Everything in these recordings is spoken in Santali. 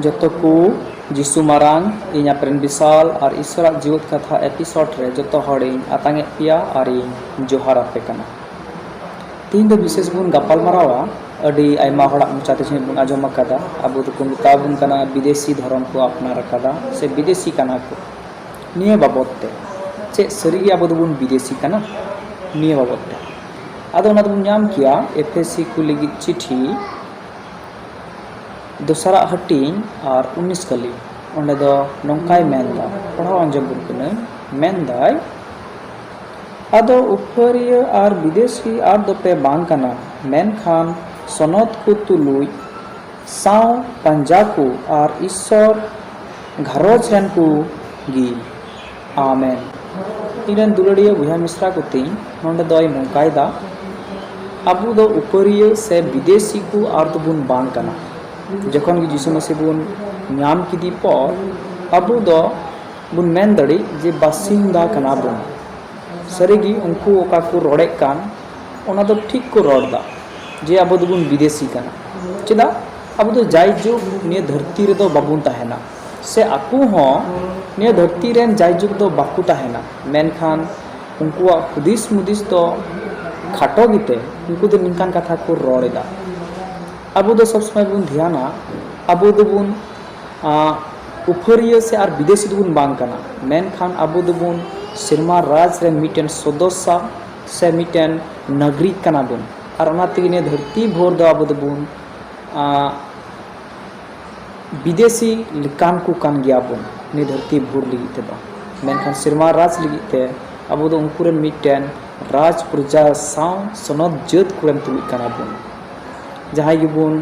जतो को जिसु मारांग इन आपरेन विशाल और ईश्वर जीवत कथा एपिसोड रे जतो हड़ आतांगे पिया और जोहार आपे कना तीन दो विशेष बुन गपाल मरावा अडी आयमा हड़ा मुचाते छे बुन आजम कदा अबो तो कुंता बुन कना विदेशी धर्म को अपनार कदा से विदेशी कना को निये बाबत ते चे सरी अबो तो बुन विदेशी कना निये बाबत ते आदो ना बुन नाम किया एफएससी को लगी चिट्ठी दोसरा हटिंग और 19 कली ओंडे दो नोंकाय मेंदा पढ़ाव अंजम बुन मेंदाय आदो उपरिय और विदेशी और दोपे बांग कना मेनखान सनत को तुलुई साव पंजा को और ईश्वर घरोज रन को गी आमेन इरन दुलड़िया बुझा मिश्रा को तीन नोंडे दो नोंकाय दा अबु दो उपरिय से विदेशी को और तो बुन बांग कना जखन की जिसु मसीह बुन नाम किदी पर अबु दो बुन मेन दड़ी जे बासिंदा कना बुन सरीगी उनको ओका को रोड़े कान ओना दो ठीक को रोड़दा जे अबु दो बुन विदेशी कना चेदा अबु दो जायजु निये धरती रे दो बाबुन ताहेना से आकु हो निये धरती रेन जायजु दो बाकु ताहेना मेनखान उनको हुदिस मुदिस दो खाटो गिते उनको दो निकान कथा को रोड़ेदा अबु दो सब समय बुन ध्याना अबु दो बुन उपरिय से और विदेशी दो बुन बांग कना मेनखान अबु दो बुन सिरमा राज रे मिटेन सदस्य से मिटेन नागरिक कना बुन और ओना तिने धरती भोर दो अबु दो बुन विदेशी लिकान को कान गया बुन ने धरती भोर लगी ते दो मेनखान सिरमा राज लगी ते अबु दो उनकुरे मिटेन राज प्रजा साव सनद जत कुरेन तुलि कना बुन जहाँ गिबुन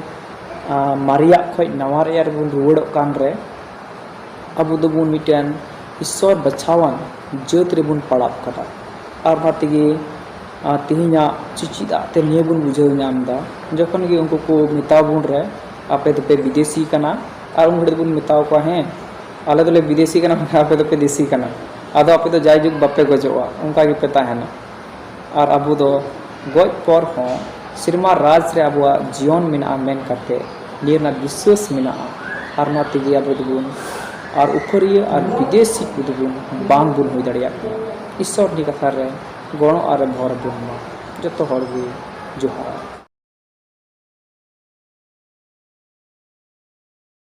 मारिया खय नवा रे बुन रुवड़ कान रे अबु दो बुन मिटेन ईश्वर बचावन जत रे बुन पड़ाब कटा और नातिगे तिहिना चिचिदा ते निये बुन बुझाव नामदा जखन गे उनको को मिता बुन रे आपे तो पे विदेशी कना और उन बुन मिताव को हैं आले तो विदेशी कना आपे तो पे देशी कना आदो आपे तो जाय जुग बापे गजोआ उनका गे पता है ना और अबु दो गज पर हो सिरमा राज रे अबुआ जीवन मिना मेन करते निरना विश्वास मिना और ना तिगे अबु दुबुन और उपरिय और विदेशी को दुबुन बांग बुन हुई दड़िया ईश्वर नि कथा रे गणो और भर बुन मा जतो हड़ गे जोहार।